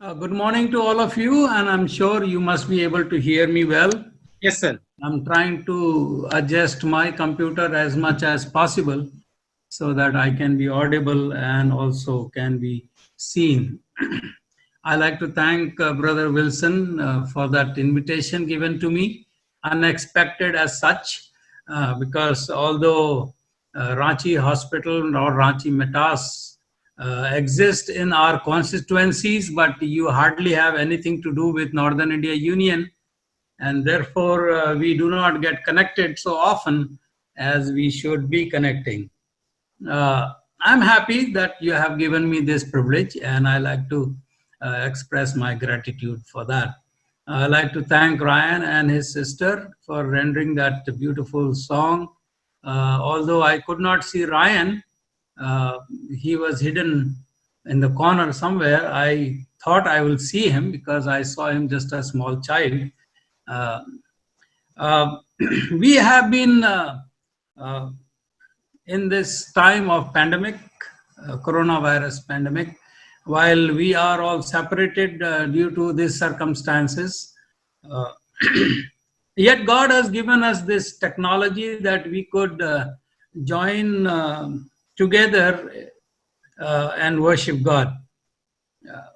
Good morning to all of you, and I'm sure you must be able to hear me well. Yes, sir. I'm trying to adjust my computer as much as possible so that I can be audible and also can be seen. I like to thank Brother Wilson for that invitation given to me, unexpected as such, because although Ranchi Hospital or Ranchi Metas exist in our constituencies, but you hardly have anything to do with Northern India Union, and therefore we do not get connected so often as we should be connecting. Uh, I'm happy that you have given me this privilege, and I like to express my gratitude for that. I like to thank Ryan and his sister for rendering that beautiful song. Although I could not see Ryan, uh, he was hidden in the corner somewhere. I thought I will see him because I saw him just a small child. Uh, uh, we have been uh, in this time of pandemic, coronavirus pandemic, while we are all separated due to these circumstances, uh, yet God has given us this technology that we could join together and worship God.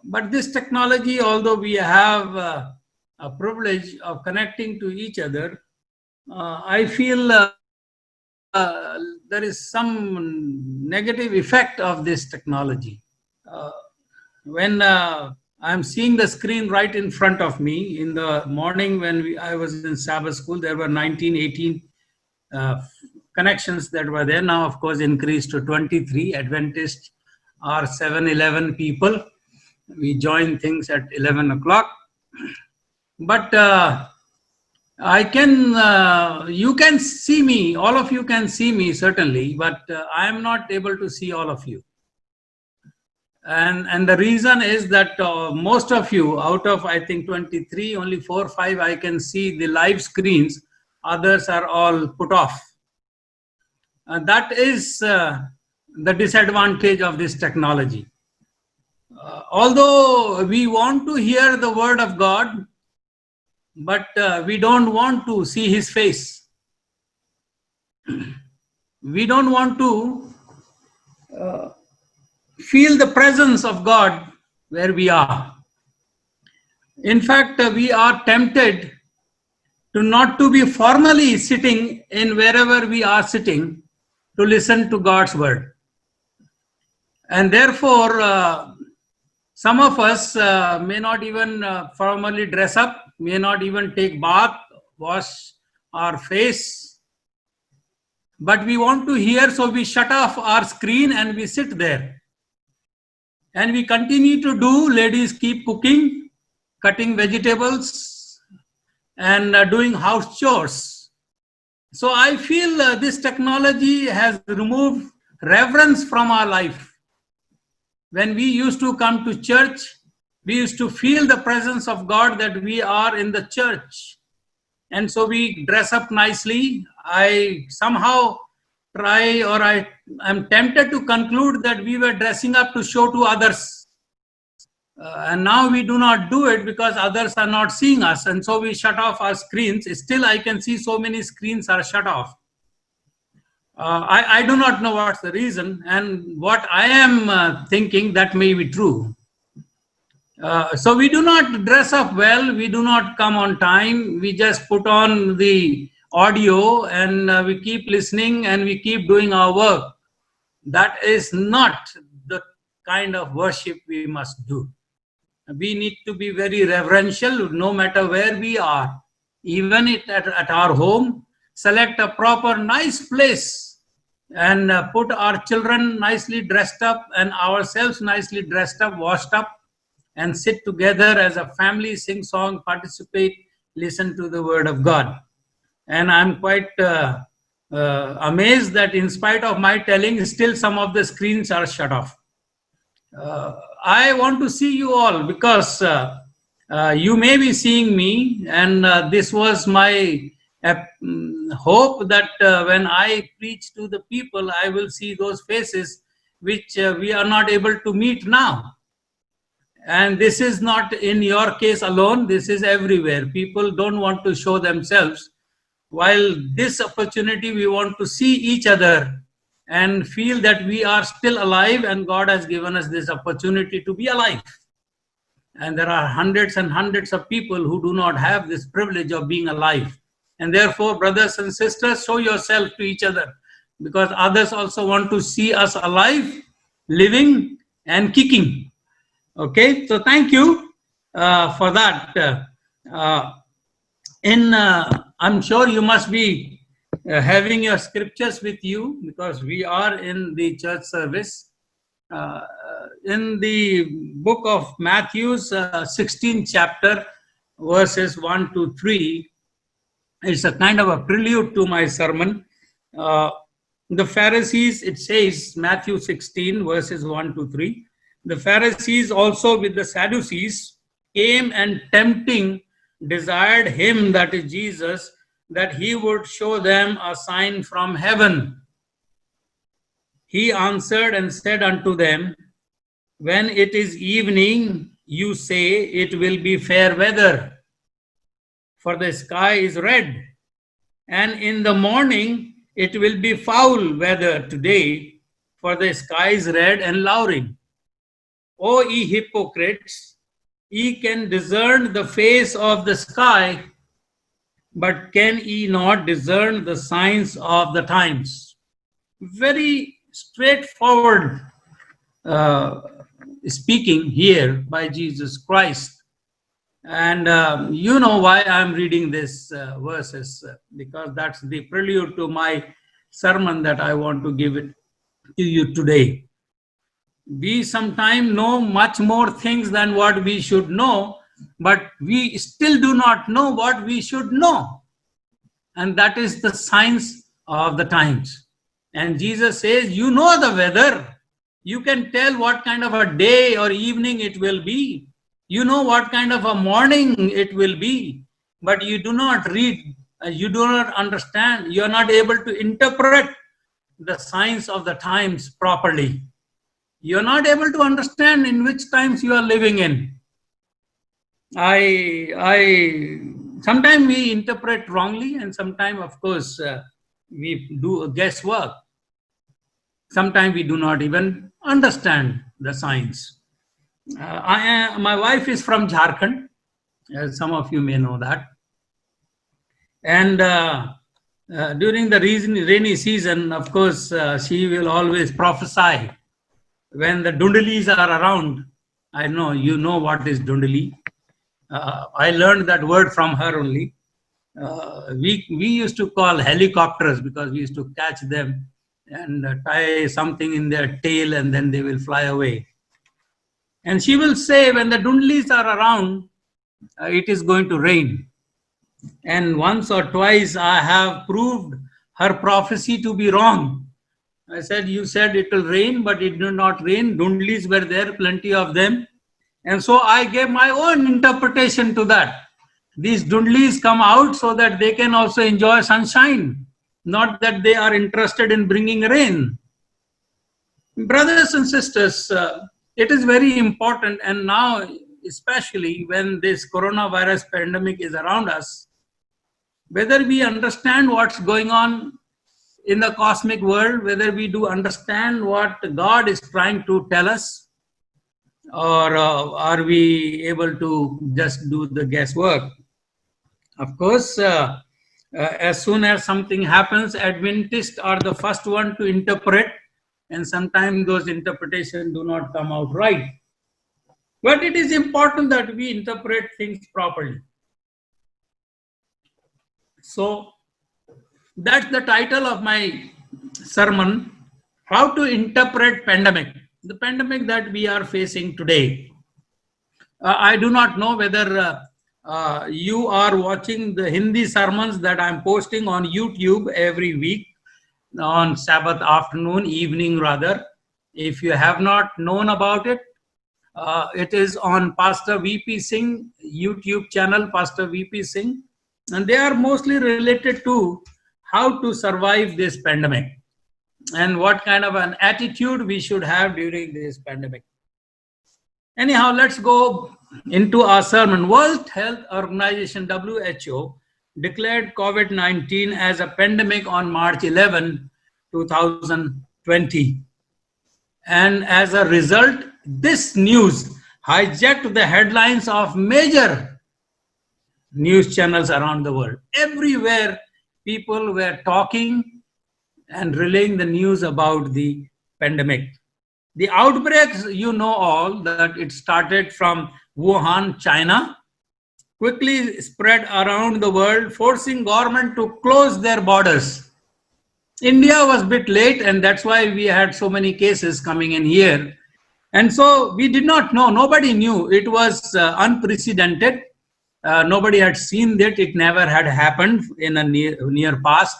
But this technology, although we have a privilege of connecting to each other, I feel there is some negative effect of this technology. Uh, when I'm seeing the screen right in front of me, in the morning when I was in Sabbath school, there were 19, 18 uh, connections that were there. Now, of course, increased to 23. Adventists are 7-11 people. We join things at 11 o'clock. But I can, you can see me, all of you can see me certainly, but I am not able to see all of you. And the reason is that most of you, out of I think 23, only 4 or 5 I can see the live screens, others are all put off. That is the disadvantage of this technology. Although we want to hear the word of God, but we don't want to see his face. We don't want to feel the presence of God where we are. In fact, we are tempted to not to be formally sitting in wherever we are sitting to listen to God's word. And therefore, some of us may not even formally dress up, may not even take bath, wash our face, but we want to hear, so we shut off our screen and we sit there. And we continue to do, ladies keep cooking, cutting vegetables, and doing house chores. So I feel this technology has removed reverence from our life. When we used to come to church, we used to feel the presence of God that we are in the church. And so we dress up nicely. I somehow I'm tempted to conclude that we were dressing up to show to others. And now we do not do it because others are not seeing us. And so we shut off our screens. Still, I can see so many screens are shut off. I do not know what's the reason, and what I am thinking that may be true. So we do not dress up well, we do not come on time, we just put on the audio and we keep listening and we keep doing our work. That is not the kind of worship we must do. We need to be very reverential no matter where we are. Even at our home, select a proper nice place and put our children nicely dressed up and ourselves nicely dressed up, washed up, and sit together as a family, sing song, participate, listen to the word of God. And I'm quite amazed that in spite of my telling, still some of the screens are shut off. I want to see you all because you may be seeing me, and this was my hope that when I preach to the people, I will see those faces which we are not able to meet now. And this is not in your case alone, this is everywhere. People don't want to show themselves. While this opportunity, we want to see each other and feel that we are still alive, and God has given us this opportunity to be alive. And there are hundreds and hundreds of people who do not have this privilege of being alive. And therefore, brothers and sisters, show yourself to each other, because others also want to see us alive, living, and kicking. Okay, so thank you for that. I'm sure you must be having your scriptures with you, because we are in the church service. In the book of Matthew's 16th chapter, verses 1 to 3, it's a kind of a prelude to my sermon. The Pharisees, it says, Matthew 16, verses 1 to 3, the Pharisees also with the Sadducees came and tempting desired him, that is Jesus, that he would show them a sign from heaven. He answered and said unto them, when it is evening, you say it will be fair weather, for the sky is red. And in the morning, it will be foul weather today, for the sky is red and lowering. O ye hypocrites, ye can discern the face of the sky, but can ye not discern the signs of the times? Very straightforward speaking here by Jesus Christ. And you know why I'm reading this verses, because that's the prelude to my sermon that I want to give it to you today. We sometimes know much more things than what we should know, but we still do not know what we should know. And that is the signs of the times. And Jesus says, you know the weather. You can tell what kind of a day or evening it will be. You know what kind of a morning it will be. But you do not read, you do not understand. You are not able to interpret the signs of the times properly. You are not able to understand in which times you are living in. Sometimes we interpret wrongly, and sometimes, of course, we do guesswork. Sometimes we do not even understand the signs. My wife is from Jharkhand, as some of you may know that. And during the rainy season, of course, she will always prophesy. When the Dundalis are around, I know you know what is Dundali. I learned that word from her only. We used to call helicopters, because we used to catch them and tie something in their tail, and then they will fly away. And she will say, when the Dundalis are around, it is going to rain. And once or twice I have proved her prophecy to be wrong. I said, you said it will rain, but it did not rain. Dundalis were there, plenty of them. And so I gave my own interpretation to that. These Dundalis come out so that they can also enjoy sunshine, not that they are interested in bringing rain. Brothers and sisters, it is very important, and now especially when this coronavirus pandemic is around us, whether we understand what's going on in the cosmic world, whether we do understand what God is trying to tell us, or are we able to just do the guesswork? Of course, as soon as something happens, Adventists are the first one to interpret, and sometimes those interpretations do not come out right. But it is important that we interpret things properly. So that's the title of my sermon, How to Interpret Pandemic, the pandemic that we are facing today. I do not know whether you are watching the Hindi sermons that I'm posting on YouTube every week on Sabbath afternoon, evening rather. If you have not known about it, it is on Pastor VP Singh YouTube channel, Pastor VP Singh, and they are mostly related to how to survive this pandemic and what kind of an attitude we should have during this pandemic. Anyhow, let's go into our sermon. World Health Organization, WHO, declared COVID-19 as a pandemic on March 11, 2020. And as a result, this news hijacked the headlines of major news channels around the world. Everywhere, people were talking and relaying the news about the pandemic. The outbreaks, you know all, that it started from Wuhan, China, quickly spread around the world, forcing government to close their borders. India was a bit late, and that's why we had so many cases coming in here. And so we did not know, nobody knew. It was unprecedented. Nobody had seen that. It never had happened in a near past.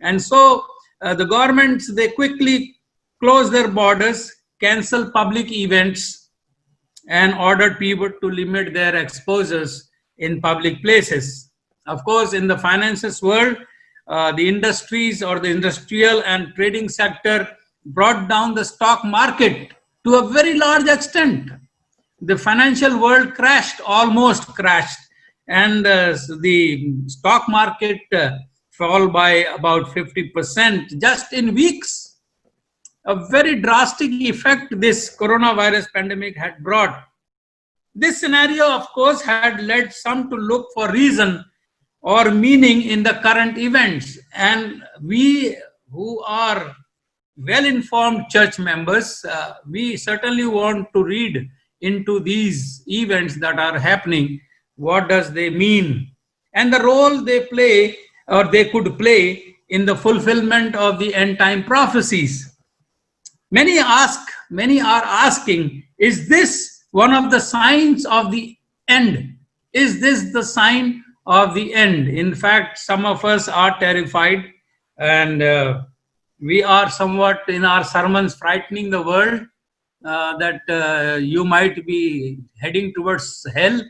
And so the governments, they quickly closed their borders, canceled public events, and ordered people to limit their exposures in public places. Of course, in the finances world, the industries or the industrial and trading sector brought down the stock market to a very large extent. The financial world crashed, almost crashed, and the stock market fell by about 50% just in weeks. A very drastic effect this coronavirus pandemic had brought. This scenario, of course, had led some to look for reason or meaning in the current events. And we who are well-informed church members, we certainly want to read into these events that are happening. What does they mean? And the role they play or they could play in the fulfillment of the end-time prophecies. Many are asking, is this one of the signs of the end? Is this the sign of the end? In fact, some of us are terrified, and we are somewhat in our sermons frightening the world that you might be heading towards hell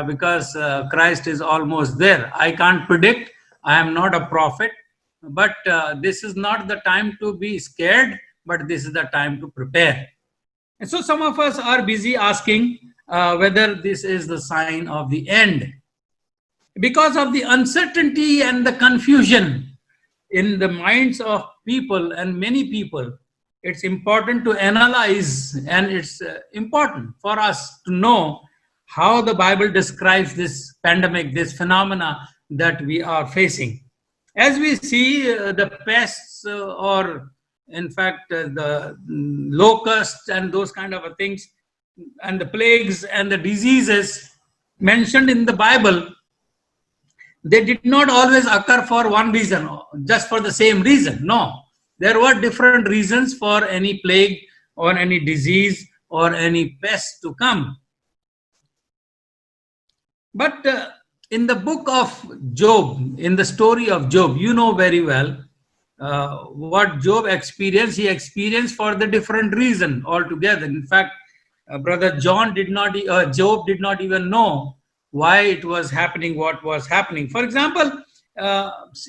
because Christ is almost there. I can't predict. I am not a prophet, but this is not the time to be scared, but this is the time to prepare. And so some of us are busy asking whether this is the sign of the end. Because of the uncertainty and the confusion in the minds of people and many people, it's important to analyze, and it's important for us to know how the Bible describes this pandemic, this phenomena that we are facing. As we see the pests or in fact the locusts and those kind of things and the plagues and the diseases mentioned in the Bible, they did not always occur for one reason, just for the same reason. No, there were different reasons for any plague or any disease or any pest to come. But in the book of Job, in the story of Job, you know very well what Job experienced. He experienced for the different reason altogether. In fact, brother Job did not even know why it was happening, what was happening. For example,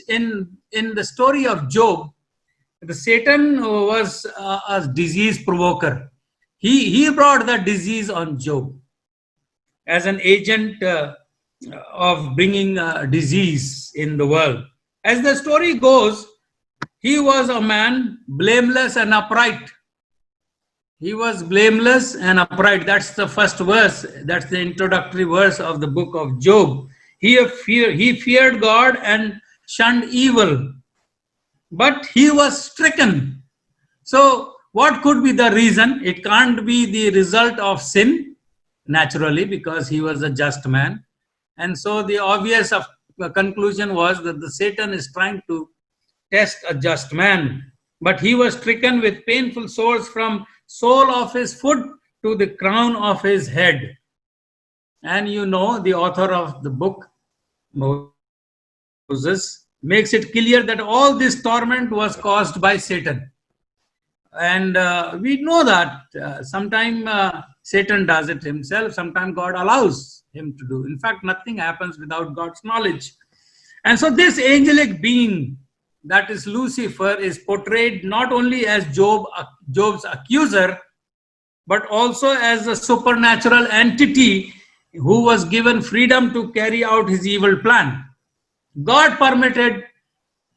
in the story of Job, the Satan was a disease provoker. He brought the disease on Job as an agent of bringing disease in the world. As the story goes, he was a man blameless and upright. He was blameless and upright. That's the first verse. That's the introductory verse of the book of Job. He feared God and shunned evil, but he was stricken. So what could be the reason? It can't be the result of sin, naturally, because he was a just man. And so the obvious conclusion was that the Satan is trying to test a just man. But he was stricken with painful sores from sole of his foot to the crown of his head. And you know, the author of the book, Moses, makes it clear that all this torment was caused by Satan. And we know that sometimes Satan does it himself, sometimes God allows him to do. In fact, nothing happens without God's knowledge. And so this angelic being, that is Lucifer, is portrayed not only as Job's accuser, but also as a supernatural entity who was given freedom to carry out his evil plan. God permitted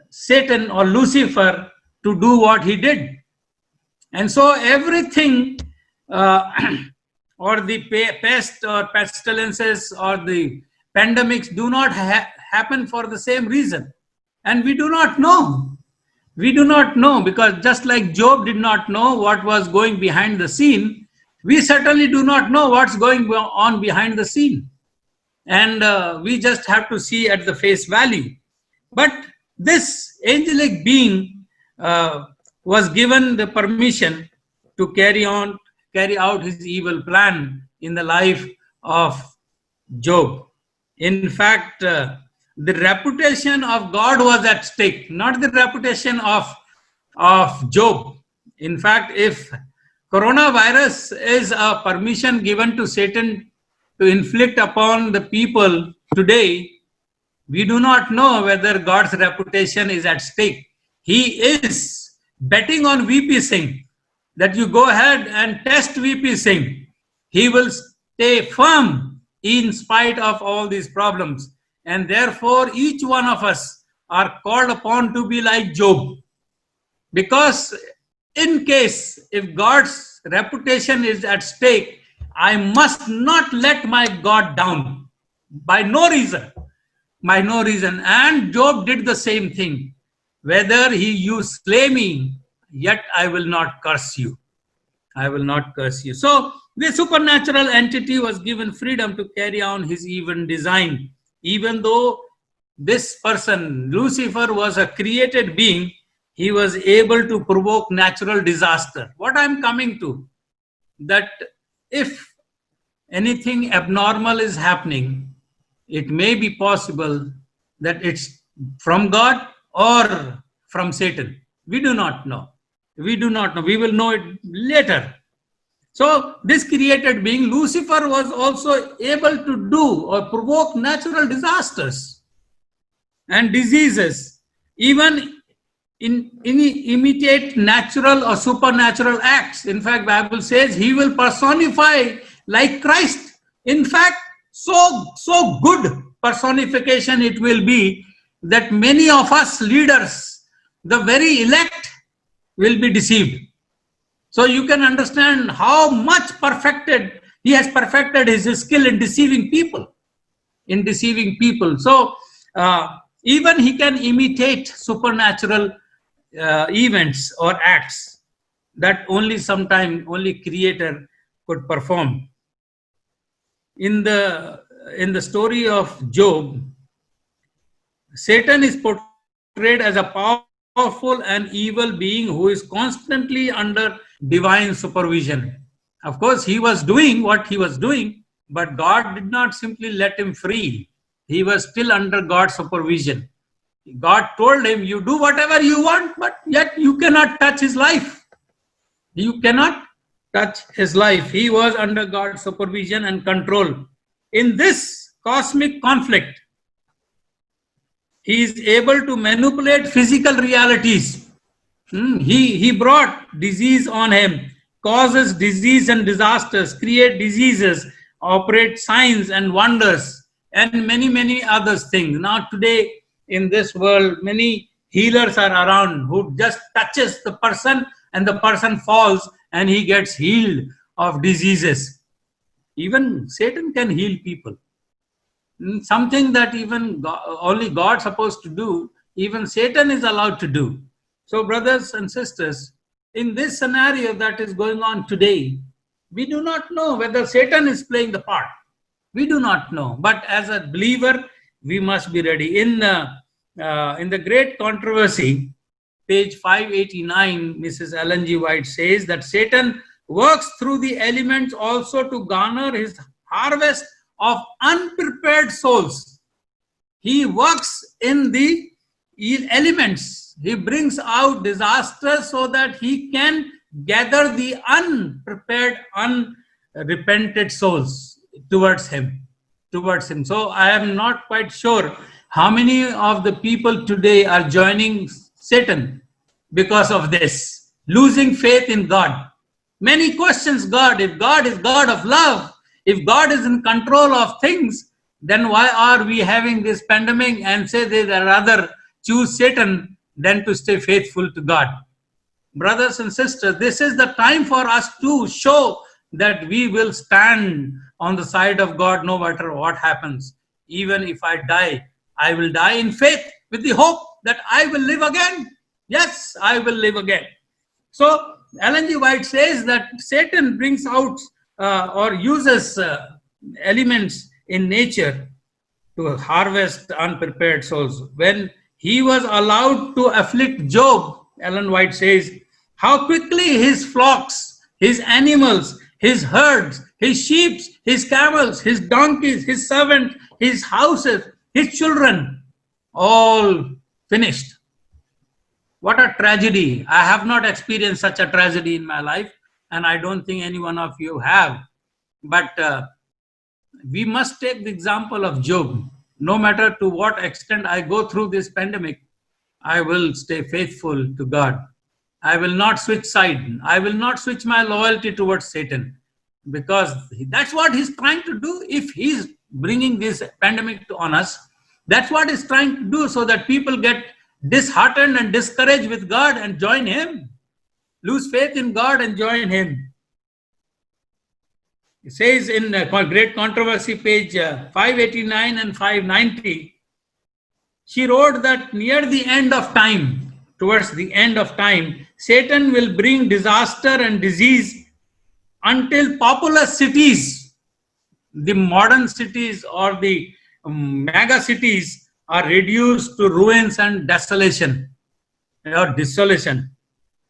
Satan or Lucifer to do what he did. And so everything, or the pest or pestilences or the pandemics do not happen for the same reason. And we do not know. We do not know, because just like Job did not know what was going behind the scene, we certainly do not know what's going on behind the scene. And we just have to see at the face value. But this angelic being was given the permission to carry out his evil plan in the life of Job. In fact, the reputation of God was at stake, not the reputation of Job. In fact, if coronavirus is a permission given to Satan to inflict upon the people today, we do not know whether God's reputation is at stake. He is betting on VP Singh, that you go ahead and test VP Singh. He will stay firm in spite of all these problems. And therefore, each one of us are called upon to be like Job. Because in case if God's reputation is at stake, I must not let my God down by no reason. By no reason. And Job did the same thing. Whether you slay me, yet I will not curse you. I will not curse you. So the supernatural entity was given freedom to carry on his evil design. Even though this person, Lucifer, was a created being, he was able to provoke natural disaster. What I'm coming to, that if anything abnormal is happening, it may be possible that it's from God or from Satan. We do not know. We do not know. We will know it later. So this created being, Lucifer, was also able to do or provoke natural disasters and diseases, even imitate natural or supernatural acts. In fact, Bible says he will personify like Christ. In fact, so good personification it will be that many of us leaders, the very elect, will be deceived. So you can understand how much he has perfected his skill in deceiving people. So even he can imitate supernatural events or acts that only Creator could perform. In the story of Job, Satan is portrayed as a powerful and evil being who is constantly under divine supervision. Of course, he was doing what he was doing, but God did not simply let him free. He was still under God's supervision. God told him, you do whatever you want, but yet you cannot touch his life. You cannot touch his life. He was under God's supervision and control. In this cosmic conflict, he is able to manipulate physical realities. He brought disease on him, causes disease and disasters, create diseases, operate signs and wonders, and many other things. Now today in this world, many healers are around who just touches the person and the person falls and he gets healed of diseases. Even Satan can heal people. Something that even only God's supposed to do, even Satan is allowed to do. So brothers and sisters, in this scenario that is going on today, we do not know whether Satan is playing the part. We do not know. But as a believer, we must be ready. In the Great Controversy, page 589, Mrs. Ellen G. White says that Satan works through the elements also to garner his harvest of unprepared souls. He works in the elements. He brings out disasters so that he can gather the unprepared, unrepented souls towards him. So I am not quite sure how many of the people today are joining Satan because of this, losing faith in God. Many questions God. If God is God of love, if God is in control of things, then why are we having this pandemic and say they rather choose Satan than to stay faithful to God? Brothers and sisters, this is the time for us to show that we will stand on the side of God no matter what happens. Even if I die, I will die in faith with the hope that I will live again. Yes, I will live again. So Ellen G. White says that Satan brings out or uses elements in nature to harvest unprepared souls. When he was allowed to afflict Job, Ellen White says, how quickly his flocks, his animals, his herds, his sheep, his camels, his donkeys, his servants, his houses, his children, all finished. What a tragedy. I have not experienced such a tragedy in my life, and I don't think any one of you have. But we must take the example of Job. No matter to what extent I go through this pandemic, I will stay faithful to God. I will not switch side. I will not switch my loyalty towards Satan, because that's what he's trying to do. If he's bringing this pandemic on us, that's what he's trying to do, so that people get disheartened and discouraged with God and join him. Lose faith in God and join him. It says in Great Controversy, page 589 and 590, she wrote that near the end of time, towards the end of time, Satan will bring disaster and disease until populous cities, the modern cities or the mega cities, are reduced to ruins and desolation or desolation.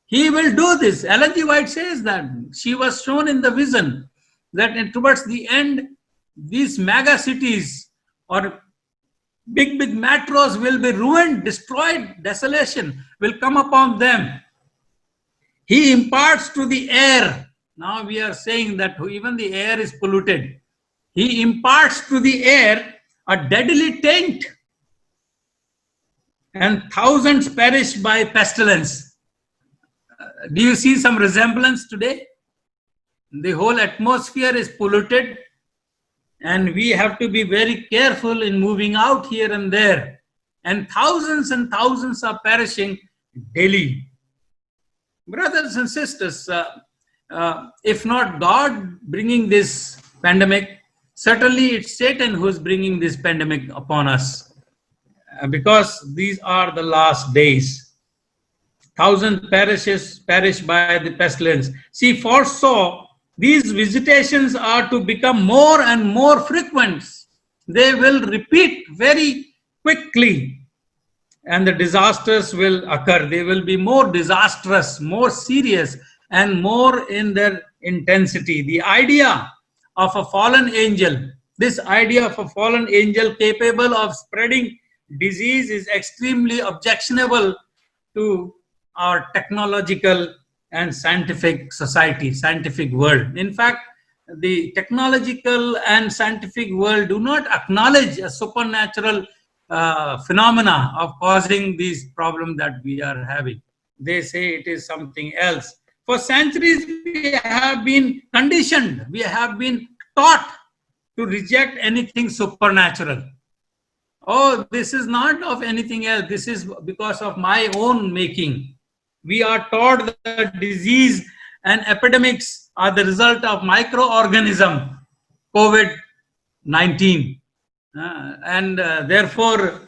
He will do this. Ellen G. White says that she was shown in the vision that towards the end, these mega cities or big metros will be ruined, destroyed, desolation will come upon them. He imparts to the air. Now we are saying that even the air is polluted. He imparts to the air a deadly taint, and thousands perish by pestilence. Do you see some resemblance today? The whole atmosphere is polluted, and we have to be very careful in moving out here and there. And thousands are perishing daily. Brothers and sisters, if not God bringing this pandemic, certainly it's Satan who is bringing this pandemic upon us. Because these are the last days. Thousands perish by the pestilence. She foresaw these visitations are to become more and more frequent. They will repeat very quickly, and the disasters will occur. They will be more disastrous, more serious, and more in their intensity. The idea of a fallen angel, this idea of a fallen angel capable of spreading disease, is extremely objectionable to our technological and scientific society, scientific world. In fact, the technological and scientific world do not acknowledge a supernatural phenomena of causing these problems that we are having. They say it is something else. For centuries, we have been conditioned, we have been taught to reject anything supernatural. Oh, this is not of anything else. This is because of my own making. We are taught that disease and epidemics are the result of microorganism, COVID-19. Therefore,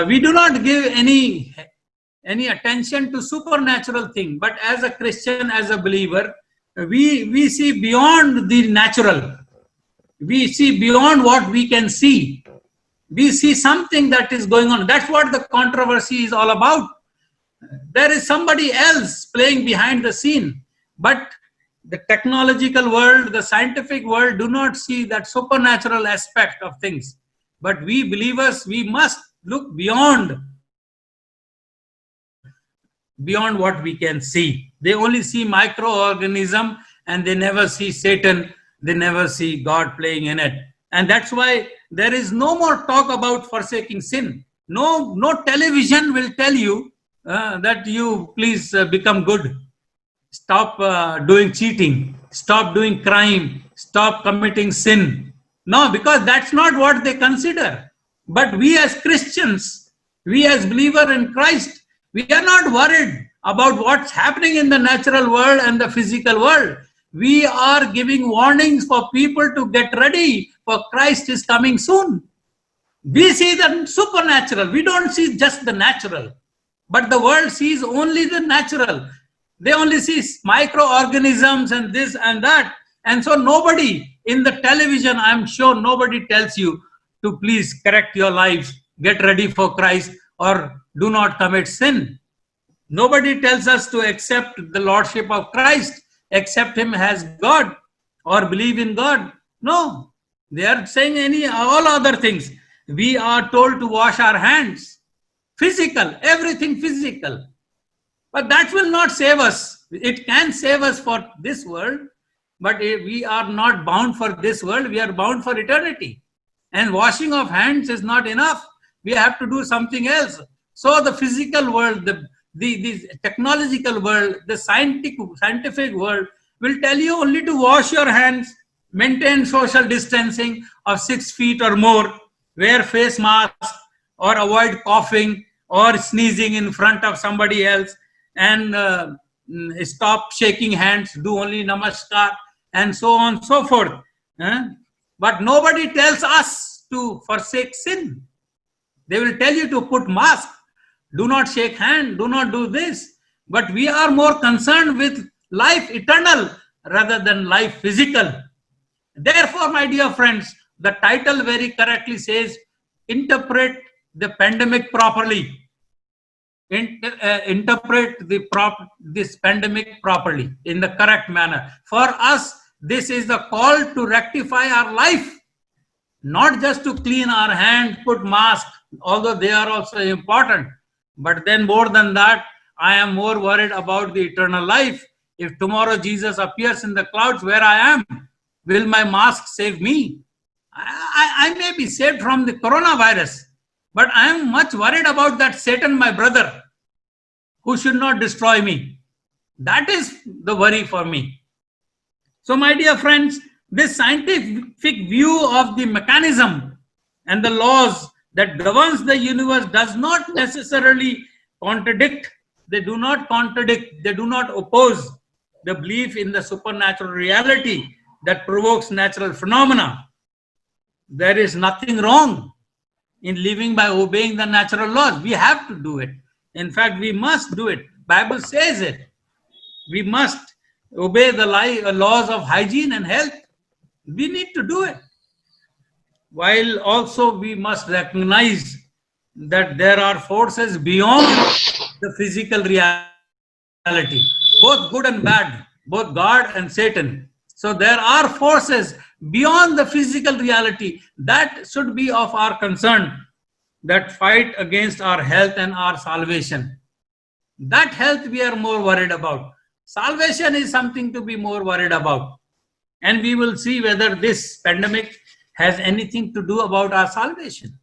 we do not give any attention to supernatural thing. But as a Christian, as a believer, we see beyond the natural. We see beyond what we can see. We see something that is going on. That's what the controversy is all about. There is somebody else playing behind the scene. But the technological world, the scientific world do not see that supernatural aspect of things. But we believers, we must look beyond what we can see. They only see microorganism, and they never see Satan. They never see God playing in it. And that's why there is no more talk about forsaking sin. No television will tell you that you please become good. stop doing cheating, stop doing crime, stop committing sin. No, because that's not what they consider. But we as Christians, we as believer in Christ, we are not worried about what's happening in the natural world and the physical world. We are giving warnings for people to get ready, for Christ is coming soon. We see the supernatural. We don't see just the natural. But the world sees only the natural. They only see microorganisms and this and that. And so nobody in the television, I'm sure nobody tells you to please correct your lives, get ready for Christ, or do not commit sin. Nobody tells us to accept the Lordship of Christ, accept Him as God, or believe in God. No, they are saying all other things. We are told to wash our hands. Physical, everything physical. But that will not save us. It can save us for this world, but we are not bound for this world. We are bound for eternity. And washing of hands is not enough. We have to do something else. So the physical world, the technological world, the scientific world will tell you only to wash your hands, maintain social distancing of 6 feet or more, wear face masks, or avoid coughing or sneezing in front of somebody else, and stop shaking hands, do only namaskar, and so on and so forth. But nobody tells us to forsake sin. They will tell you to put mask, do not shake hand, do not do this. But we are more concerned with life eternal rather than life physical. Therefore, my dear friends, the title very correctly says, interpret the pandemic properly. Interpret this pandemic properly in the correct manner. For us, this is the call to rectify our life, not just to clean our hand, put mask, although they are also important. But then more than that, I am more worried about the eternal life. If tomorrow Jesus appears in the clouds where I am, will my mask save me? I may be saved from the coronavirus, but I am much worried about that Satan, my brother, who should not destroy me. That is the worry for me. So, my dear friends, this scientific view of the mechanism and the laws that governs the universe does not necessarily contradict. They do not contradict. They do not oppose the belief in the supernatural reality that provokes natural phenomena. There is nothing wrong in living by obeying the natural laws. We have to do it. In fact, we must do it. Bible says it. We must obey the laws of hygiene and health. We need to do it. While also we must recognize that there are forces beyond the physical reality, both good and bad, both God and Satan. So there are forces beyond the physical reality that should be of our concern, that fight against our health and our salvation. That health we are more worried about. Salvation is something to be more worried about. And we will see whether this pandemic has anything to do about our salvation.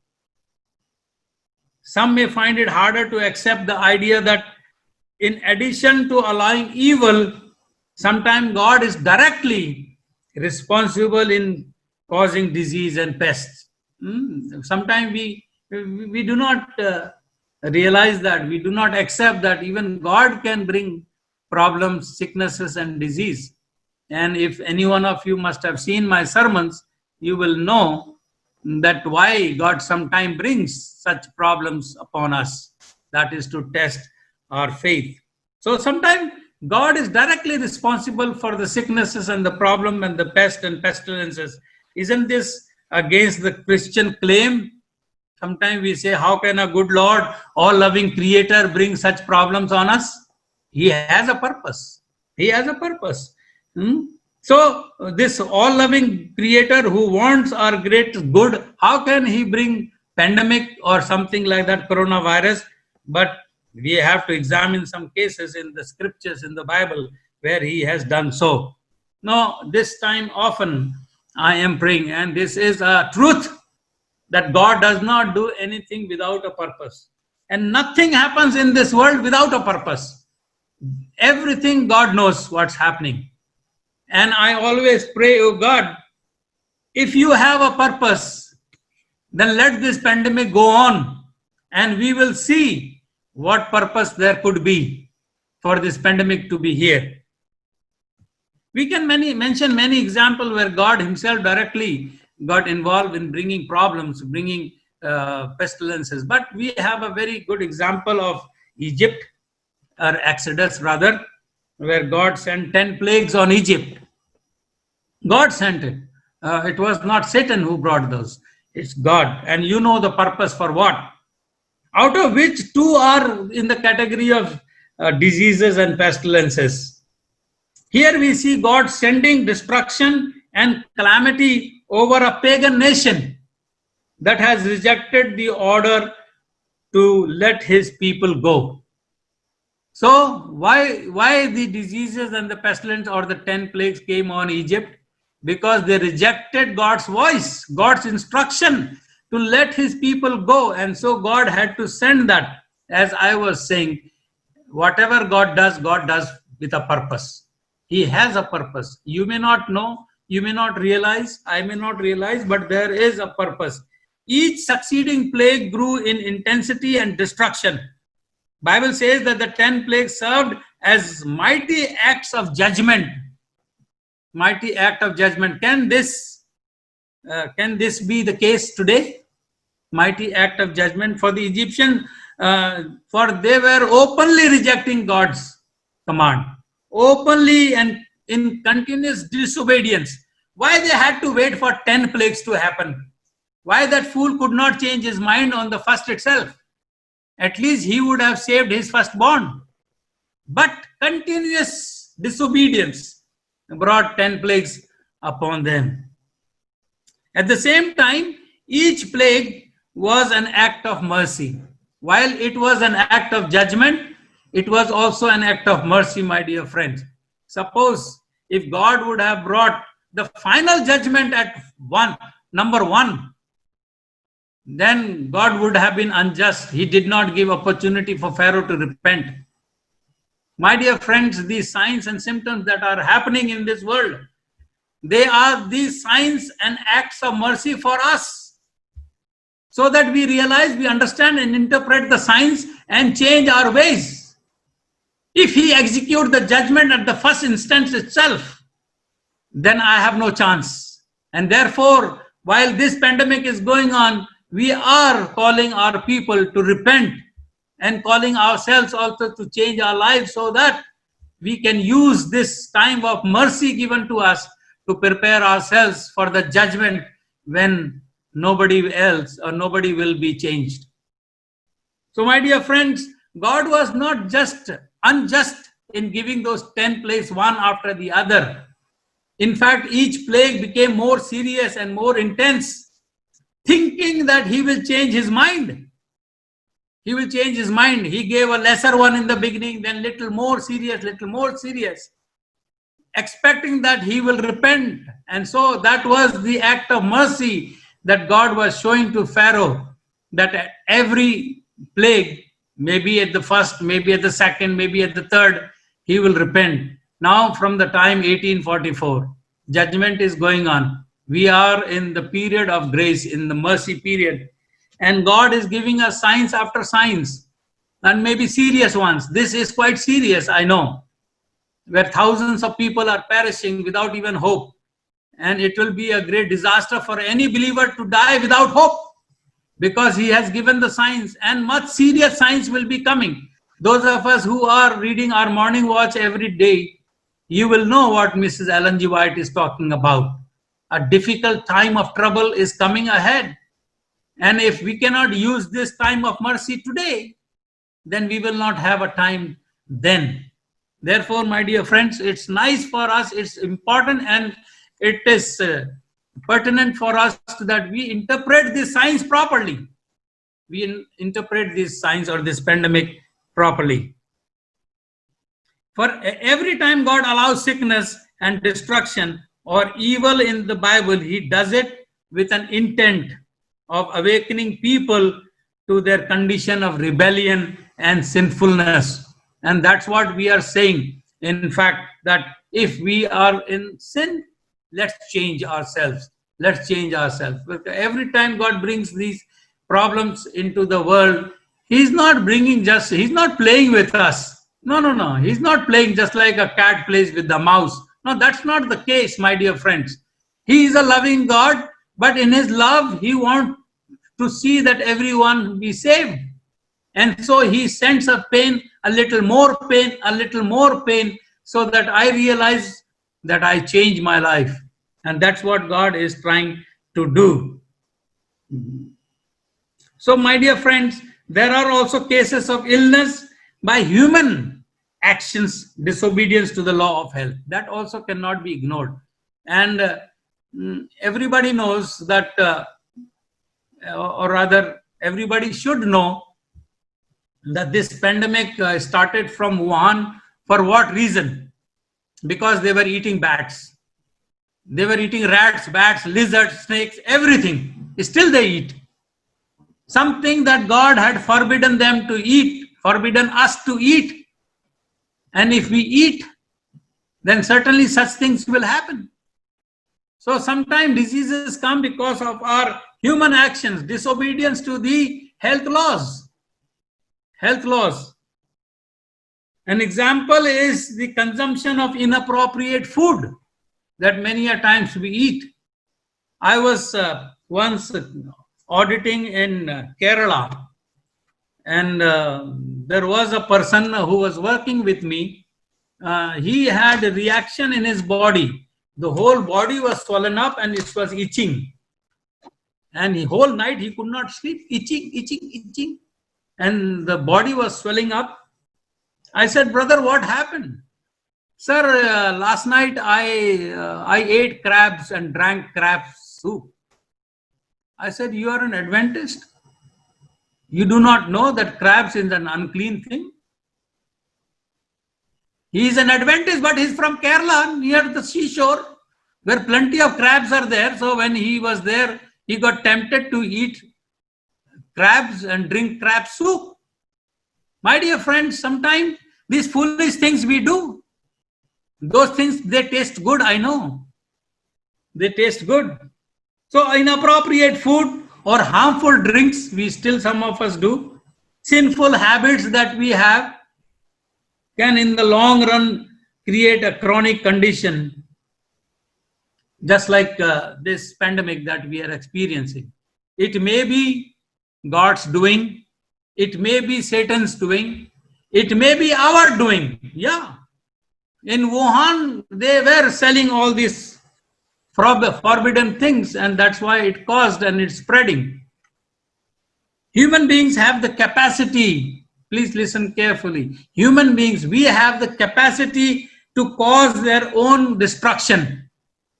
Some may find it harder to accept the idea that in addition to allowing evil, sometimes God is directly responsible in causing disease and pests. Sometimes we do not realize that. We do not accept that even God can bring problems, sicknesses, and disease. And if any one of you must have seen my sermons, you will know that why God sometimes brings such problems upon us. That is to test our faith. So sometimes God is directly responsible for the sicknesses and the problem and the pest and pestilences. Isn't this against the Christian claim? Sometimes we say, how can a good Lord, all-loving Creator bring such problems on us? He has a purpose. He has a purpose. So this all-loving Creator who wants our great good, how can He bring pandemic or something like that, coronavirus? But we have to examine some cases in the scriptures in the Bible where He has done so. No, this time often I am praying, and this is a truth, that God does not do anything without a purpose. And nothing happens in this world without a purpose. Everything God knows what's happening. And I always pray, oh God, if you have a purpose, then let this pandemic go on and we will see what purpose there could be for this pandemic to be here. We can mention many examples where God himself directly got involved in bringing problems, bringing pestilences. But we have a very good example of Egypt, or Exodus rather, where God sent 10 plagues on Egypt. God sent it. It was not Satan who brought those. It's God. And you know the purpose for what. Out of which 2 are in the category of diseases and pestilences. Here we see God sending destruction and calamity over a pagan nation that has rejected the order to let his people go. So why the diseases and the pestilence or the 10 plagues came on Egypt? Because they rejected God's voice, God's instruction to let his people go. And so God had to send that. As I was saying, whatever God does with a purpose. He has a purpose. You may not know, you may not realize, I may not realize, but there is a purpose. Each succeeding plague grew in intensity and destruction. Bible says that the 10 plagues served as mighty acts of judgment. Mighty act of judgment. Can this be the case today? Mighty act of judgment for the Egyptians, for they were openly rejecting God's command, openly and in continuous disobedience. Why they had to wait for 10 plagues to happen? Why that fool could not change his mind on the first itself? At least he would have saved his firstborn. But continuous disobedience brought 10 plagues upon them. At the same time, each plague was an act of mercy. While it was an act of judgment, it was also an act of mercy, my dear friends. Suppose if God would have brought the final judgment at number one, then God would have been unjust. He did not give opportunity for Pharaoh to repent. My dear friends, these signs and symptoms that are happening in this world, they are these signs and acts of mercy for us, so that we realize, we understand and interpret the signs and change our ways. If he executes the judgment at the first instance itself, then I have no chance. And therefore, while this pandemic is going on, we are calling our people to repent and calling ourselves also to change our lives, so that we can use this time of mercy given to us to prepare ourselves for the judgment when nobody else or nobody will be changed. So my dear friends, God was not just unjust in giving those 10 plagues one after the other. In fact, each plague became more serious and more intense, thinking that he will change his mind. He will change his mind. He gave a lesser one in the beginning, then little more serious, expecting that he will repent. And so that was the act of mercy that God was showing to Pharaoh, that at every plague, maybe at the first, maybe at the second, maybe at the third, he will repent. Now from the time 1844, judgment is going on. We are in the period of grace, in the mercy period. And God is giving us signs after signs, and maybe serious ones. This is quite serious, I know, where thousands of people are perishing without even hope. And it will be a great disaster for any believer to die without hope, because he has given the signs, and much serious signs will be coming. Those of us who are reading our morning watch every day, you will know what Mrs. Ellen G. White is talking about. A difficult time of trouble is coming ahead. And if we cannot use this time of mercy today, then we will not have a time then. Therefore, my dear friends, it's nice for us, it's important, and it is pertinent for us that we interpret these signs properly. We interpret these signs or this pandemic properly. For every time God allows sickness and destruction or evil in the Bible, he does it with an intent of awakening people to their condition of rebellion and sinfulness. And that's what we are saying. In fact, that if we are in sin, let's change ourselves. Let's change ourselves. Every time God brings these problems into the world, He's not He's not playing with us. No, no, no. He's not playing just like a cat plays with the mouse. No, that's not the case, my dear friends. He is a loving God, but in His love, He wants to see that everyone be saved. And so He sends a pain, a little more pain, a little more pain, so that I realize that I change my life. And that's what God is trying to do. So, my dear friends, there are also cases of illness by human actions, disobedience to the law of health. That also cannot be ignored. And everybody knows that, or rather, everybody should know that this pandemic started from Wuhan. For what reason? Because they were eating bats. They were eating rats, bats, lizards, snakes, everything. Still they eat. Something that God had forbidden them to eat, forbidden us to eat. And if we eat, then certainly such things will happen. So sometimes diseases come because of our human actions, disobedience to the health laws. Health laws. An example is the consumption of inappropriate food that many a times we eat. I was once auditing in Kerala, and there was a person who was working with me. He had a reaction in his body. The whole body was swollen up and it was itching. And the whole night he could not sleep, itching, itching, itching. And the body was swelling up. I said, brother, what happened? Sir, last night I ate crabs and drank crab soup. I said, you are an Adventist? You do not know that crabs is an unclean thing? He is an Adventist, but he is from Kerala, near the seashore, where plenty of crabs are there. So when he was there, he got tempted to eat crabs and drink crab soup. My dear friends, sometimes these foolish things we do, those things, they taste good, I know. They taste good. So inappropriate food or harmful drinks, some of us do. Sinful habits that we have can in the long run create a chronic condition, just like this pandemic that we are experiencing. It may be God's doing, it may be Satan's doing, it may be our doing. Yeah. In Wuhan, they were selling all these forbidden things, and that's why it caused and it's spreading. Human beings have the capacity, please listen carefully. Human beings, we have the capacity to cause their own destruction.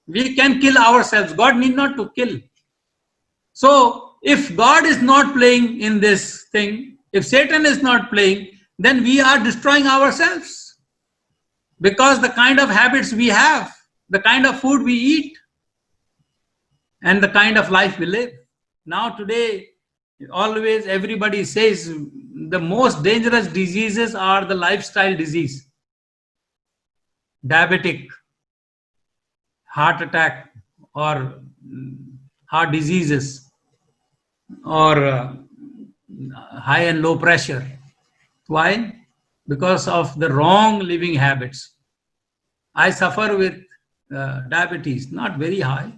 We can kill ourselves. God need not to kill. So if God is not playing in this thing, if Satan is not playing, then we are destroying ourselves. Because the kind of habits we have, the kind of food we eat, and the kind of life we live. Now today, always everybody says the most dangerous diseases are the lifestyle disease. Diabetic, heart attack, or heart diseases, or high and low pressure. Why? Because of the wrong living habits. I suffer with diabetes, not very high,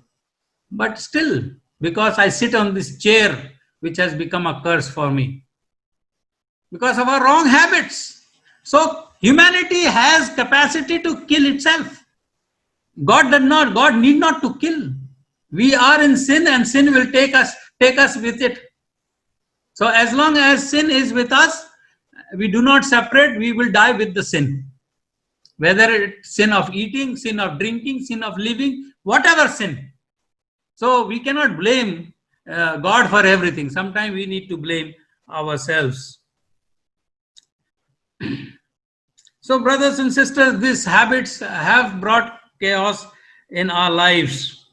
but still, because I sit on this chair, which has become a curse for me. Because of our wrong habits. So humanity has capacity to kill itself. God need not to kill. We are in sin, and sin will take us with it. So as long as sin is with us, we do not separate, we will die with the sin. Whether it's sin of eating, sin of drinking, sin of living, whatever sin. So we cannot blame God for everything. Sometimes we need to blame ourselves. So brothers and sisters, these habits have brought chaos in our lives.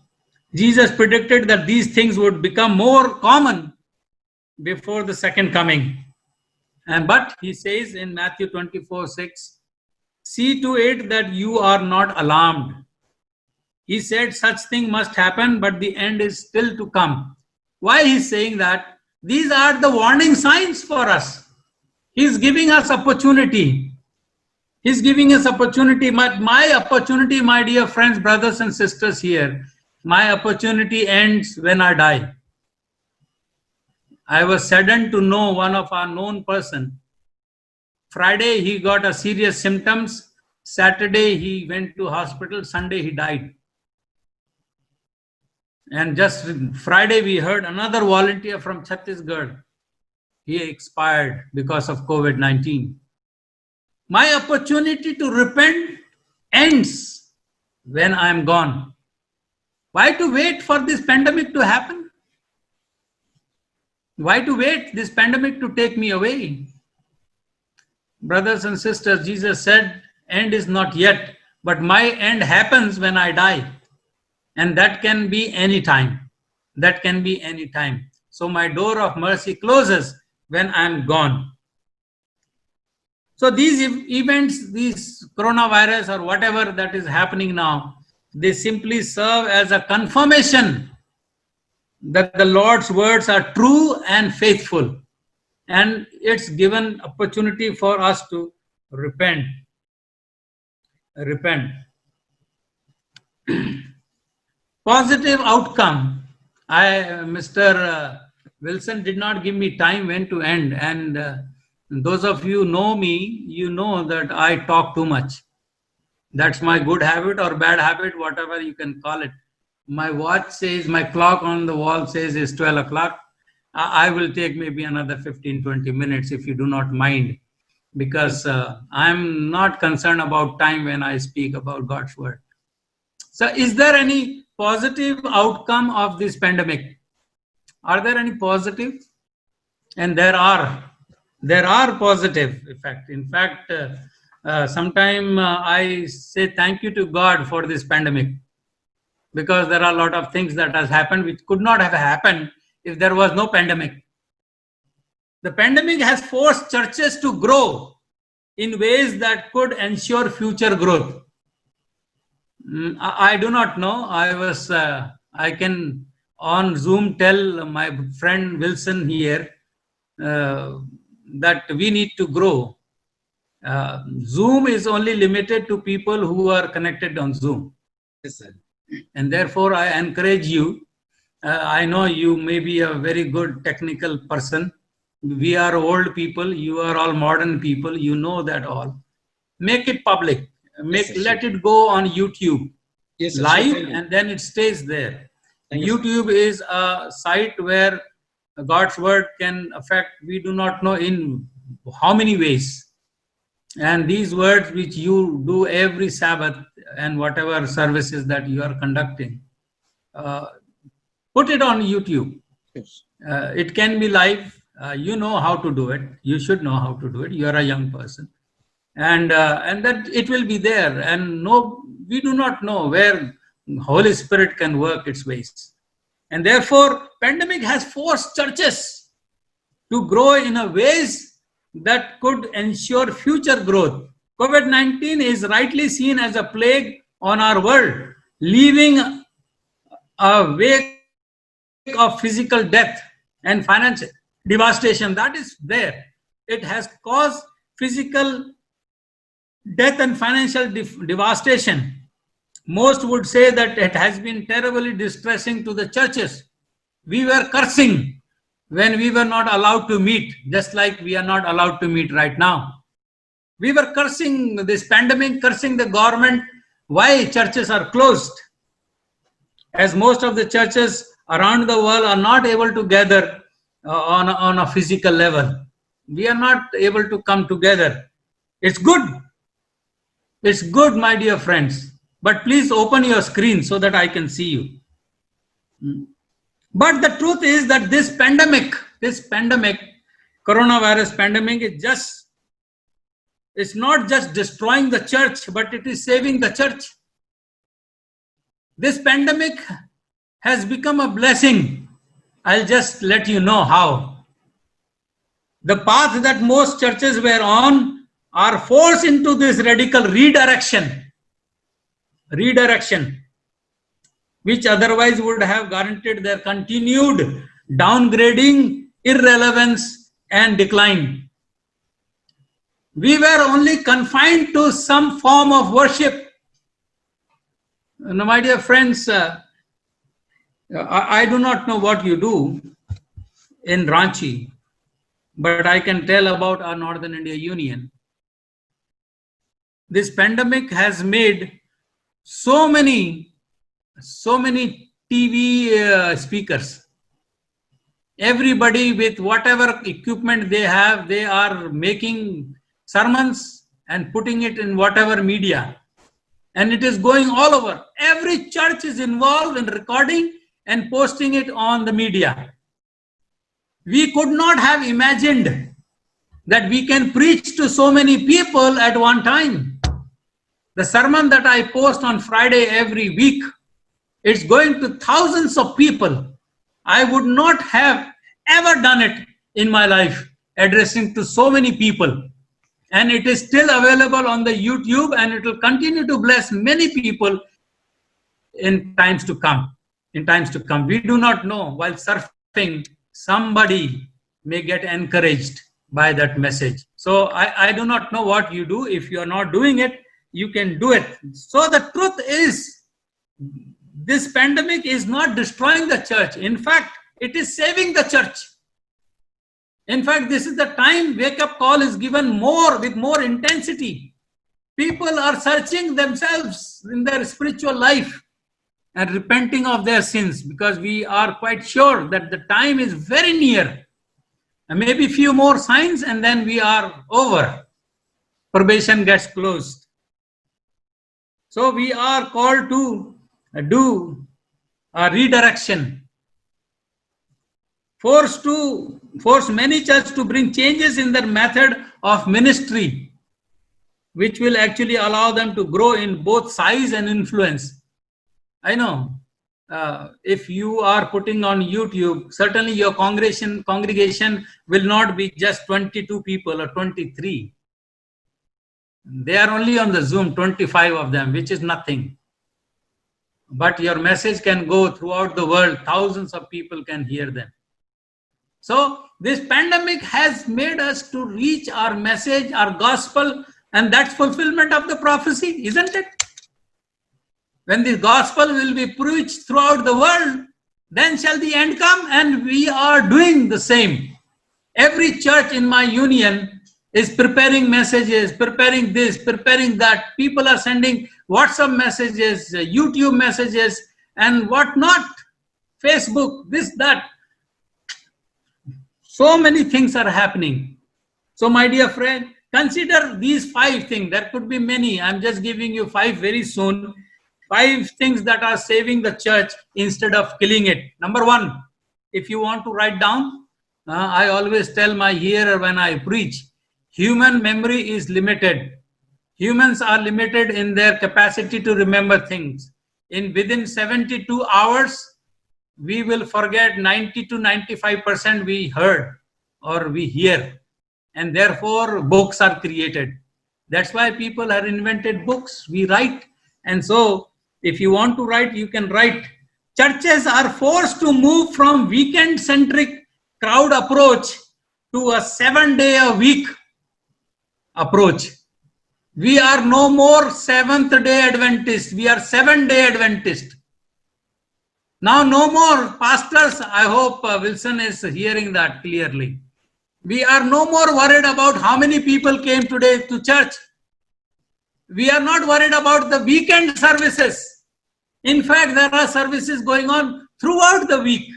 Jesus predicted that these things would become more common before the second coming. But he says in Matthew 24:6, see to it that you are not alarmed. He said such thing must happen, but the end is still to come. Why he's saying that? These are the warning signs for us. He's giving us opportunity. He's giving us opportunity. My opportunity, my dear friends, brothers and sisters here, my opportunity ends when I die. I was saddened to know one of our known person. Friday, he got a serious symptoms. Saturday, he went to hospital. Sunday, he died. And just Friday, we heard another volunteer from Chhattisgarh. He expired because of COVID-19. My opportunity to repent ends when I am gone. Why to wait for this pandemic to happen? Why to wait this pandemic to take me away? Brothers and sisters, Jesus said, end is not yet, but my end happens when I die. And that can be any time. That can be any time. So my door of mercy closes when I'm gone. So these events, these coronavirus or whatever that is happening now, they simply serve as a confirmation that the Lord's words are true and faithful. And it's given opportunity for us to repent. Repent. Positive outcome. Mr. Wilson did not give me time when to end. And those of you know me, you know that I talk too much. That's my good habit or bad habit, whatever you can call it. My watch says, my clock on the wall says it's 12 o'clock. I will take maybe another 15-20 minutes if you do not mind, because I'm not concerned about time when I speak about God's word. So is there any positive outcome of this pandemic? Are there any positive? And there are positive effect. In fact, sometime I say thank you to God for this pandemic, because there are a lot of things that has happened which could not have happened if there was no pandemic. The pandemic has forced churches to grow in ways that could ensure future growth. I do not know. I can on Zoom tell my friend Wilson here that we need to grow. Zoom is only limited to people who are connected on Zoom. Yes, sir. And therefore, I encourage you. I know you may be a very good technical person. We are old people. You are all modern people. You know that all. Make it public. Let it go on YouTube. Yes, sir. Live, and then it stays there. YouTube is a site where God's word can affect, we do not know in how many ways. And these words which you do every Sabbath and whatever services that you are conducting, put it on YouTube. Yes. It can be live. You know how to do it. You should know how to do it. You are a young person. And that it will be there. And no, we do not know where Holy Spirit can work its ways. And therefore, pandemic has forced churches to grow in a ways that could ensure future growth. COVID-19 is rightly seen as a plague on our world, leaving a wake of physical death and financial devastation. That is there. It has caused physical death and financial devastation. Most would say that it has been terribly distressing to the churches. We were cursing when we were not allowed to meet, just like we are not allowed to meet right now. We were cursing this pandemic, cursing the government. Why churches are closed? As most of the churches around the world are not able to gather on a physical level. We are not able to come together. It's good. It's good, my dear friends. But please open your screen so that I can see you. But the truth is that this pandemic, coronavirus pandemic, it's not just destroying the church, but it is saving the church. This pandemic has become a blessing. I'll just let you know how. The path that most churches were on are forced into this radical redirection, which otherwise would have guaranteed their continued downgrading, irrelevance, and decline. We were only confined to some form of worship. Now, my dear friends, I do not know what you do in Ranchi, but I can tell about our Northern India Union. This pandemic has made so many TV speakers. Everybody with whatever equipment they have, they are making sermons and putting it in whatever media. And it is going all over. Every church is involved in recording and posting it on the media. We could not have imagined that we can preach to so many people at one time. The sermon that I post on Friday every week, it's going to thousands of people. I would not have ever done it in my life, addressing to so many people. And it is still available on the YouTube, and it will continue to bless many people in times to come. We do not know, while surfing, somebody may get encouraged by that message. So I do not know what you do. If you are not doing it, you can do it. So the truth is, this pandemic is not destroying the church. In fact, it is saving the church. In fact, this is the time wake-up call is given with more intensity. People are searching themselves in their spiritual life and repenting of their sins, because we are quite sure that the time is very near. And maybe few more signs and then we are over. Probation gets closed. So we are called to do a redirection. Force many churches to bring changes in their method of ministry, which will actually allow them to grow in both size and influence. I know if you are putting on YouTube, certainly your congregation will not be just 22 people or 23. They are only on the Zoom, 25 of them, which is nothing. But your message can go throughout the world. Thousands of people can hear them. So this pandemic has made us to reach our message, our gospel, and that's fulfillment of the prophecy, isn't it? When the gospel will be preached throughout the world, then shall the end come, and we are doing the same. Every church in my union is preparing messages, preparing this, preparing that. People are sending WhatsApp messages, YouTube messages, and whatnot, Facebook, this, that. So many things are happening. So my dear friend, consider these 5 things. There could be many. I'm just giving you 5 very soon. 5 things that are saving the church instead of killing it. Number 1, if you want to write down, I always tell my hearer when I preach, human memory is limited. Humans are limited in their capacity to remember things. Within 72 hours, we will forget 90 to 95% we heard or we hear. And therefore, books are created. That's why people have invented books. We write. And so, if you want to write, you can write. Churches are forced to move from weekend-centric crowd approach to a 7-day-a-week approach. We are no more Seventh-day Adventists. We are 7-day Adventists. Now, no more pastors. I hope Wilson is hearing that clearly. We are no more worried about how many people came today to church. We are not worried about the weekend services. In fact, there are services going on throughout the week.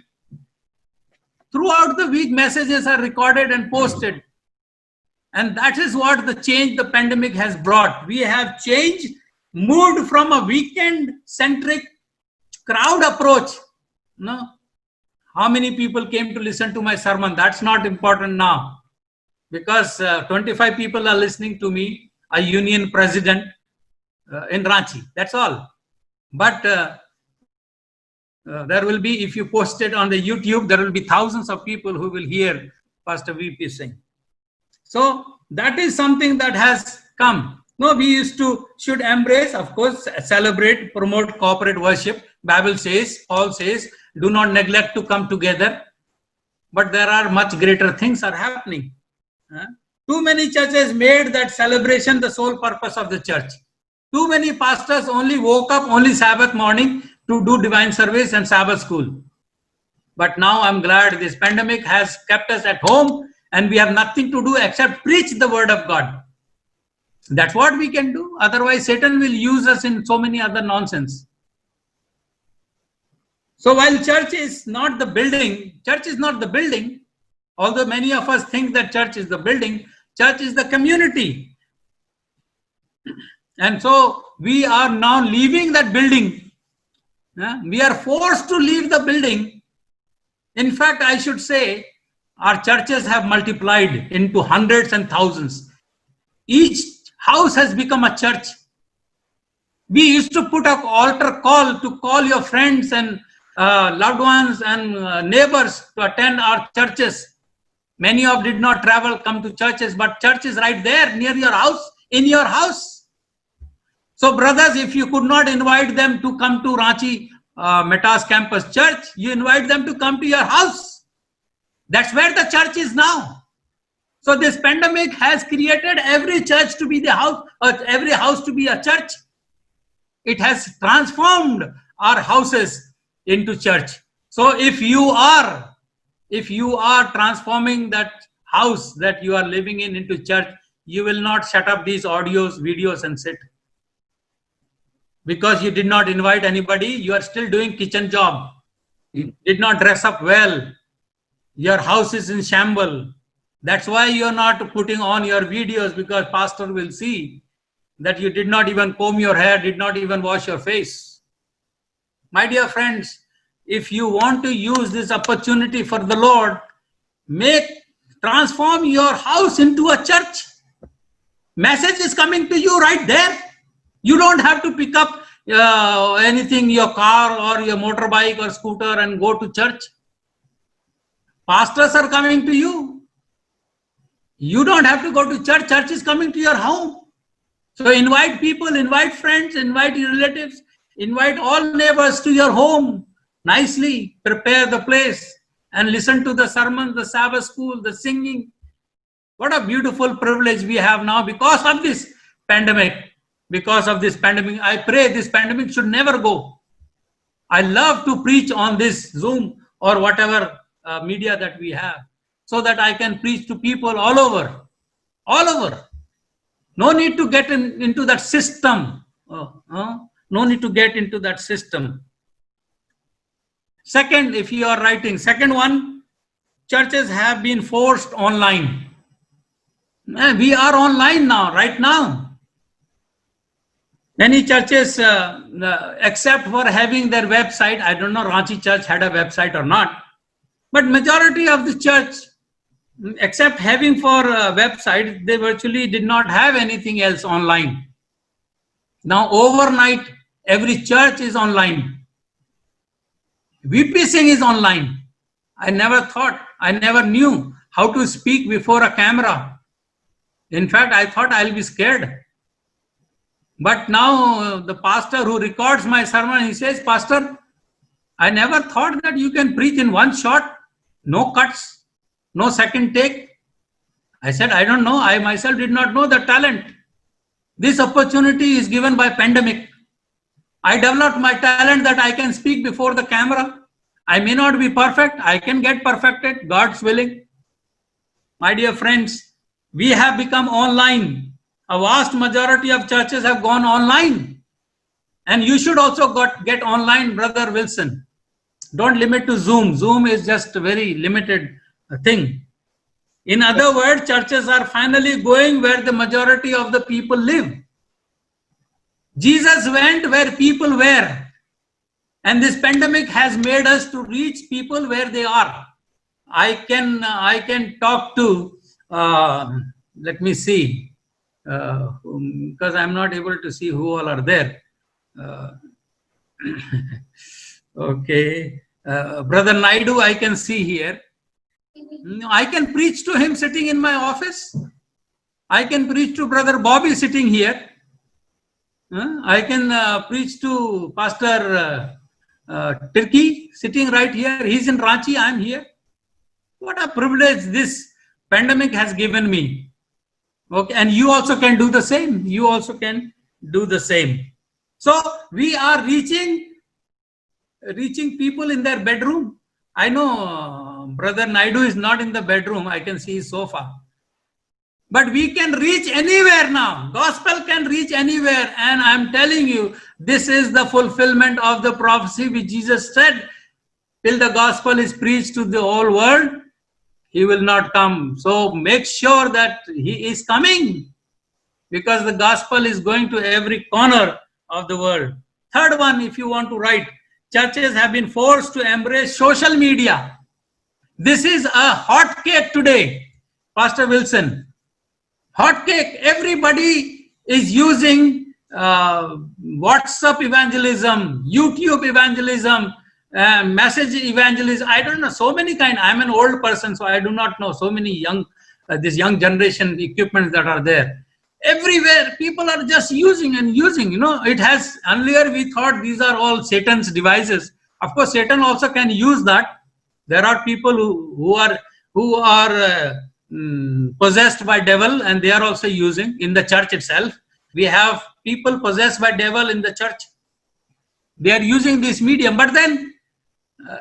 Throughout the week, messages are recorded and posted. And that is what the change the pandemic has brought. We have changed, moved from a weekend-centric crowd approach. No, how many people came to listen to my sermon? That's not important now, because 25 people are listening to me, a union president in Ranchi. That's all. But there will be, if you post it on the YouTube, there will be thousands of people who will hear Pastor VP sing. So that is something that has come. No, we should embrace, of course, celebrate, promote corporate worship. Bible says, Paul says, do not neglect to come together. But there are much greater things are happening. Too many churches made that celebration the sole purpose of the church. Too many pastors only woke up only Sabbath morning to do divine service and Sabbath school. But now I'm glad this pandemic has kept us at home and we have nothing to do except preach the word of God. That's what we can do. Otherwise, Satan will use us in so many other nonsense. So while church is not the building, church is not the building, although many of us think that church is the building, church is the community. And so we are now leaving that building. We are forced to leave the building. In fact, I should say, our churches have multiplied into hundreds and thousands. Each house has become a church. We used to put an altar call to call your friends and loved ones and neighbors to attend our churches. Many of did not travel, come to churches, but church is right there near your house, in your house. So brothers, if you could not invite them to come to Ranchi Metas Campus Church, you invite them to come to your house. That's where the church is now. So this pandemic has created every church to be the house, or every house to be a church. It has transformed our houses into church. So if you are transforming that house that you are living in into church, you will not shut up these audios, videos and sit. Because you did not invite anybody, you are still doing kitchen job. You did not dress up well. Your house is in shambles. That's why you're not putting on your videos, because pastor will see that you did not even comb your hair, did not even wash your face. My dear friends, if you want to use this opportunity for the Lord, transform your house into a church. Message is coming to you right there. You don't have to pick up anything, your car or your motorbike or scooter and go to church. Pastors are coming to you. You don't have to go to church. Church is coming to your home. So invite people, invite friends, invite your relatives, invite all neighbors to your home. Nicely prepare the place and listen to the sermon, the Sabbath school, the singing. What a beautiful privilege we have now because of this pandemic. Because of this pandemic, I pray this pandemic should never go. I love to preach on this Zoom or whatever media that we have, so that I can preach to people all over. No need to get into that system. No need to get into that system. Second, if you are writing, second one, churches have been forced online. We are online now, right now. Many churches, except for having their website, I don't know Ranchi Church had a website or not, but majority of the church, except having for a website, they virtually did not have anything else online. Now overnight, every church is online. VPSing is online. I never knew how to speak before a camera. In fact, I thought I'll be scared. But now the pastor who records my sermon, he says, Pastor, I never thought that you can preach in one shot, no cuts, no second take. I said, I don't know. I myself did not know the talent. This opportunity is given by pandemic. I developed my talent that I can speak before the camera. I may not be perfect. I can get perfected, God's willing. My dear friends, we have become online. A vast majority of churches have gone online. And you should also get online, Brother Wilson. Don't limit to Zoom. Zoom is just a very limited thing. In other words, churches are finally going where the majority of the people live. Jesus went where people were. And this pandemic has made us to reach people where they are. I can talk to, let me see. Because I'm not able to see who all are there. Okay. Brother Naidu, I can see here. I can preach to him sitting in my office. I can preach to Brother Bobby sitting here. I can preach to Pastor Turkey sitting right here. He's in Ranchi, I'm here. What a privilege this pandemic has given me. Okay, and you also can do the same. You also can do the same. So we are reaching people in their bedroom. I know Brother Naidu is not in the bedroom. I can see his sofa. But we can reach anywhere now. Gospel can reach anywhere. And I'm telling you, this is the fulfillment of the prophecy which Jesus said. Till the gospel is preached to the whole world, he will not come. So make sure that he is coming, because the gospel is going to every corner of the world. Third one, if you want to write, churches have been forced to embrace social media. This is a hot cake today, Pastor Wilson. Hot cake. Everybody is using WhatsApp evangelism, YouTube evangelism, message evangelism. I don't know, so many kind. I'm an old person, so I do not know so many young, this young generation equipments that are there. Everywhere people are just using and using. You know, it has, earlier we thought these are all Satan's devices. Of course, Satan also can use that. There are people who are possessed by devil, and they are also using in the church itself. We have people possessed by devil in the church. They are using this medium, but then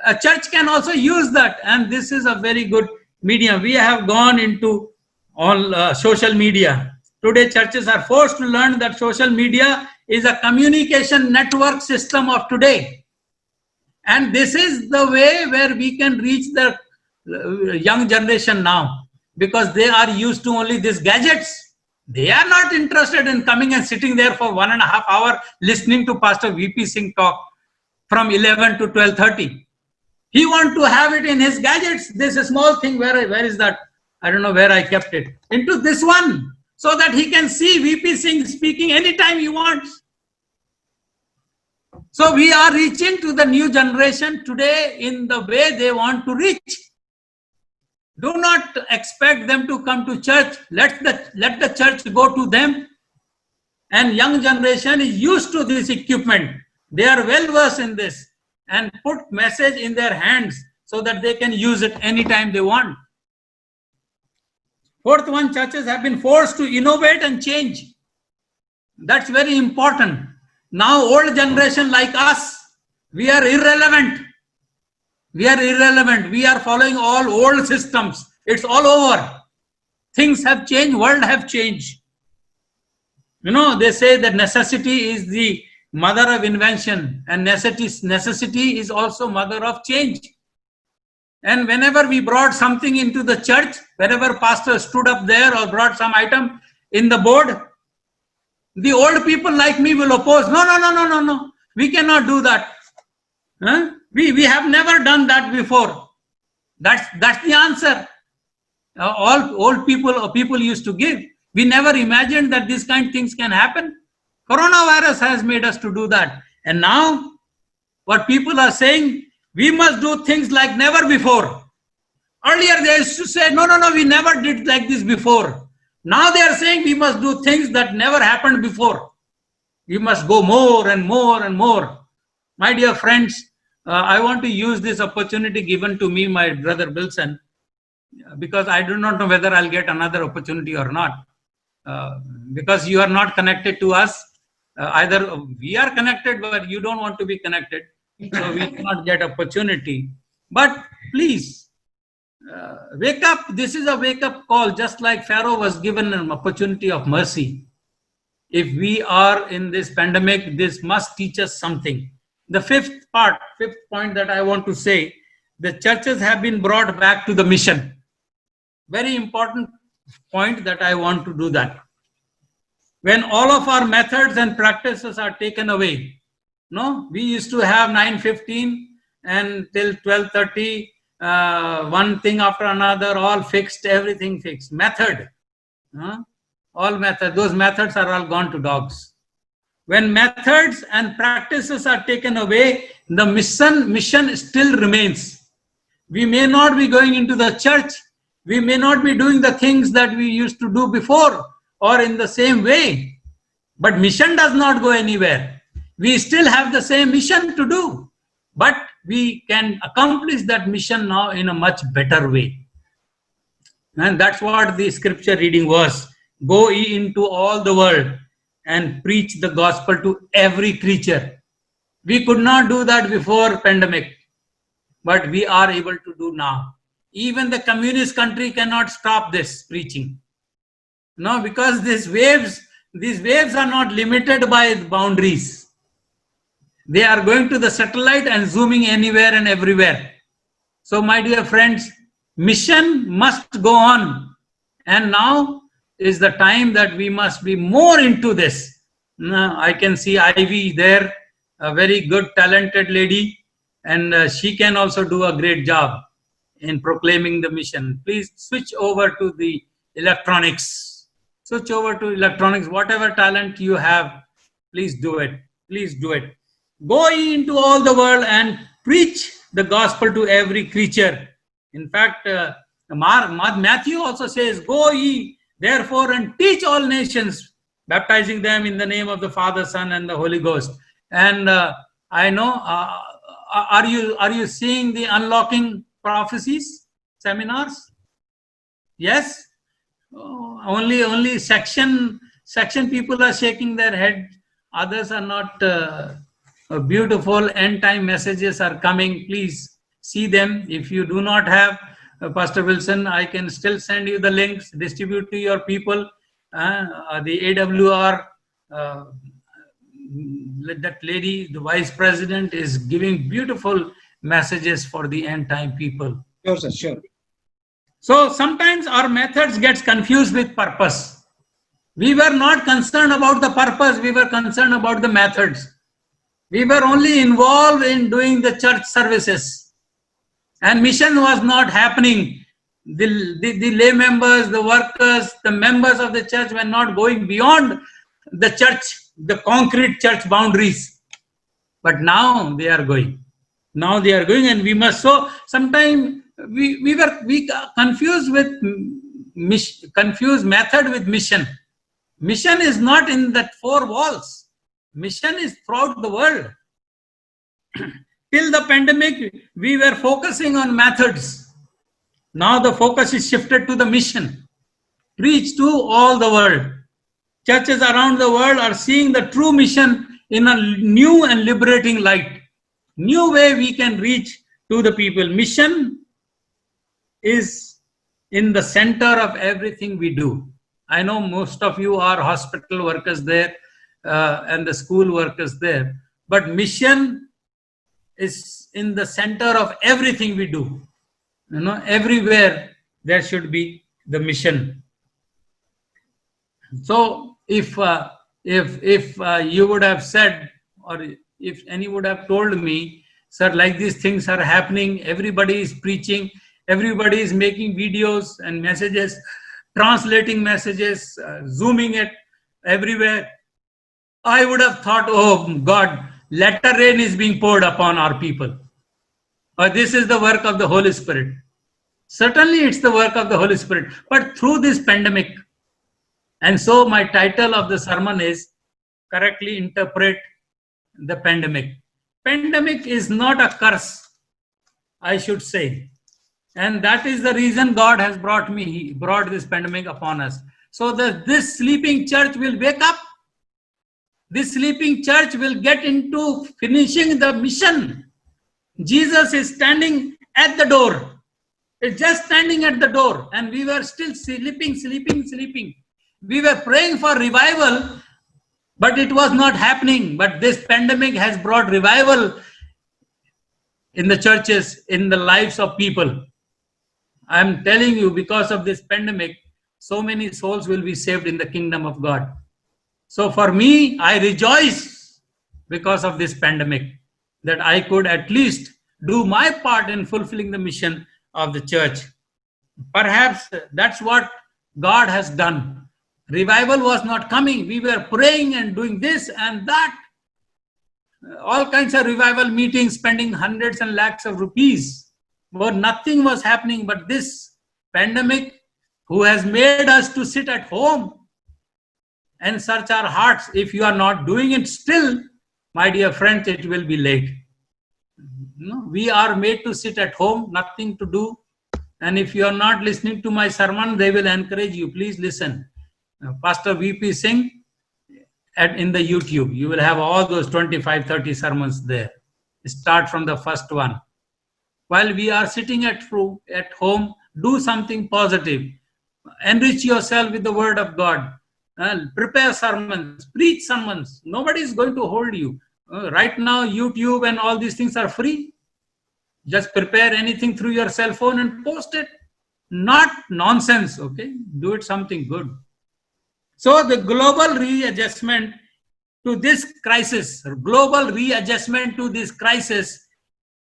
a church can also use that, and this is a very good medium. We have gone into all social media. Today churches are forced to learn that social media is a communication network system of today, and this is the way where we can reach the young generation now, because they are used to only these gadgets. They are not interested in coming and sitting there for 1.5 hours listening to Pastor VP Singh talk from 11 to 12:30. He wants to have it in his gadgets. This is a small thing. Where is that? I don't know where I kept it. Into this one, so that he can see VP Singh speaking anytime he wants. So we are reaching to the new generation today in the way they want to reach. Do not expect them to come to church. Let the church go to them. And young generation is used to this equipment. They are well versed in this, and put message in their hands so that they can use it anytime they want. Fourth one, churches have been forced to innovate and change. That's very important. Now old generation like us, we are irrelevant. We are irrelevant. We are following all old systems. It's all over. Things have changed. World have changed. You know, they say that necessity is the mother of invention, and necessity is also mother of change. And whenever we brought something into the church, whenever pastor stood up there or brought some item in the board, the old people like me will oppose. No. We cannot do that. Huh? We have never done that before. That's the answer. All old people used to give. We never imagined that these kind of things can happen. Coronavirus has made us to do that. And now what people are saying, we must do things like never before. Earlier they used to say, no, we never did like this before. Now they are saying we must do things that never happened before. We must go more and more and more. My dear friends, I want to use this opportunity given to me, my brother Wilson, because I do not know whether I'll get another opportunity or not. Because you are not connected to us. Either we are connected, but you don't want to be connected. So we cannot get opportunity. But please, wake up. This is a wake-up call, just like Pharaoh was given an opportunity of mercy. If we are in this pandemic, this must teach us something. The fifth point that I want to say, the churches have been brought back to the mission. Very important point that I want to do that. When all of our methods and practices are taken away, no, we used to have 9:15 and till 12:30, one thing after another, all fixed, everything fixed. Method, all methods, those methods are all gone to dogs. When methods and practices are taken away, the mission still remains. We may not be going into the church. We may not be doing the things that we used to do before, or in the same way. But mission does not go anywhere. We still have the same mission to do, but we can accomplish that mission now in a much better way. And that's what the scripture reading was. Go ye into all the world and preach the gospel to every creature. We could not do that before pandemic, but we are able to do now. Even the communist country cannot stop this preaching. No, because these waves are not limited by boundaries. They are going to the satellite and zooming anywhere and everywhere. So my dear friends, mission must go on. And now is the time that we must be more into this. I can see Ivy there, a very good, talented lady, and she can also do a great job in proclaiming the mission. Please switch over to the electronics. Switch over to electronics. Whatever talent you have, please do it. Please do it. Go ye into all the world and preach the gospel to every creature. In fact, Matthew also says, go ye therefore and teach all nations, baptizing them in the name of the Father, Son, and the Holy Ghost. And I know, are you seeing the unlocking prophecies seminars? Yes. Only section people are shaking their head. Others are not. Beautiful end time messages are coming. Please see them. If you do not have Pastor Wilson, I can still send you the links, distribute to your people. The AWR, that lady, the vice president, is giving beautiful messages for the end time people. Sure, sir, sure. So sometimes our methods gets confused with purpose. We were not concerned about the purpose, we were concerned about the methods. We were only involved in doing the church services, and mission was not happening. The lay members, the workers, the members of the church were not going beyond the church, the concrete church boundaries. But now they are going. Now they are going, and we must. So sometimes we confused method with mission. Mission is not in that four walls. Mission is throughout the world. Till the pandemic, we were focusing on methods. Now the focus is shifted to the mission. Preach to all the world. Churches around the world are seeing the true mission in a new and liberating light. New way we can reach to the people. Mission is in the center of everything we do. I know most of you are hospital workers there, and the school workers there, but mission is in the center of everything we do. You know, everywhere there should be the mission. So if you would have said, or if any would have told me, sir, like these things are happening, everybody is preaching, everybody is making videos and messages, translating messages, zooming it everywhere, I would have thought, oh God, latter rain is being poured upon our people. Or this is the work of the Holy Spirit. Certainly it's the work of the Holy Spirit, but through this pandemic. And so my title of the sermon is Correctly Interpret the Pandemic. Pandemic is not a curse, I should say. And that is the reason God has brought this pandemic upon us. So that this sleeping church will wake up. This sleeping church will get into finishing the mission. Jesus is standing at the door. It's just standing at the door. And we were still sleeping. We were praying for revival, but it was not happening. But this pandemic has brought revival in the churches, in the lives of people. I'm telling you, because of this pandemic, so many souls will be saved in the kingdom of God. So for me, I rejoice because of this pandemic, that I could at least do my part in fulfilling the mission of the church. Perhaps that's what God has done. Revival was not coming. We were praying and doing this and that. All kinds of revival meetings, spending hundreds and lakhs of rupees, where nothing was happening. But this pandemic, who has made us to sit at home, and search our hearts. If you are not doing it still, my dear friends, it will be late. No, we are made to sit at home, nothing to do. And if you are not listening to my sermon, they will encourage you. Please listen. Pastor VP Singh in the YouTube, you will have all those 25, 30 sermons there. Start from the first one. While we are sitting at home, do something positive. Enrich yourself with the word of God. Prepare sermons, preach sermons. Nobody is going to hold you. Right now, YouTube and all these things are free. Just prepare anything through your cell phone and post it. Not nonsense, okay? Do it something good. So the global readjustment to this crisis,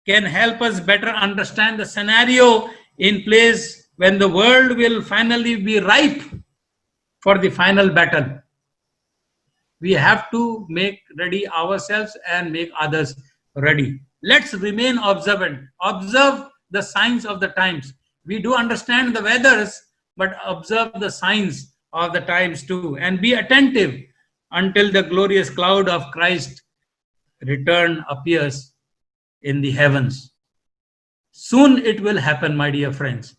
can help us better understand the scenario in place when the world will finally be ripe for the final battle. We have to make ready ourselves and make others ready. Let's remain observant. Observe the signs of the times. We do understand the weathers, but observe the signs of the times too, and be attentive until the glorious cloud of Christ's return appears in the heavens. Soon it will happen, my dear friends.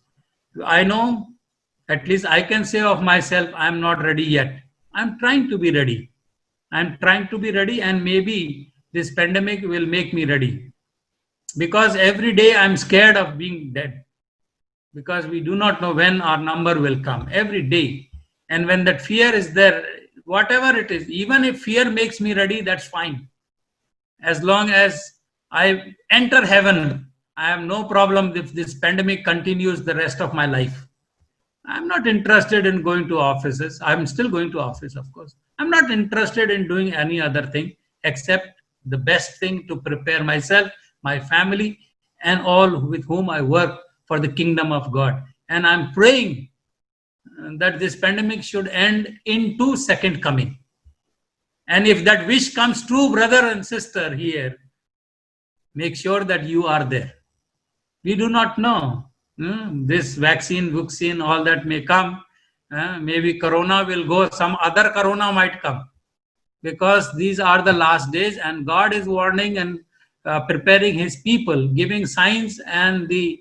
I know, at least I can say of myself, I'm not ready yet. I'm trying to be ready. And maybe this pandemic will make me ready. Because every day I'm scared of being dead. Because we do not know when our number will come. Every day. And when that fear is there, whatever it is, even if fear makes me ready, that's fine. As long as I enter heaven, I have no problem if this pandemic continues the rest of my life. I'm not interested in going to offices. I'm still going to office, of course. I'm not interested in doing any other thing except the best thing to prepare myself, my family, and all with whom I work for the kingdom of God. And I'm praying that this pandemic should end into second coming. And if that wish comes true, brother and sister here, make sure that you are there. We do not know. This vaccine, all that may come. Maybe corona will go, some other corona might come. Because these are the last days and God is warning and preparing his people, giving signs and the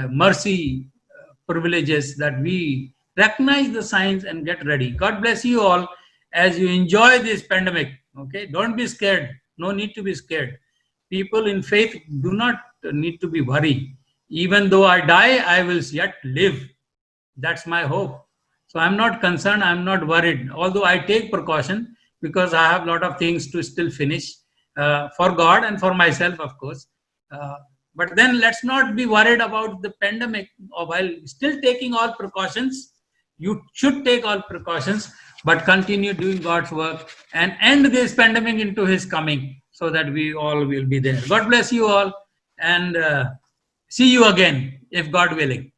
mercy privileges that we recognize the signs and get ready. God bless you all as you enjoy this pandemic. Okay, don't be scared. No need to be scared. People in faith do not need to be worried. Even though I die, I will yet live. That's my hope. So I'm not concerned. I'm not worried. Although I take precaution because I have a lot of things to still finish for God and for myself, of course. But then let's not be worried about the pandemic. While still taking all precautions, you should take all precautions, but continue doing God's work and end this pandemic into his coming so that we all will be there. God bless you all and see you again if God willing.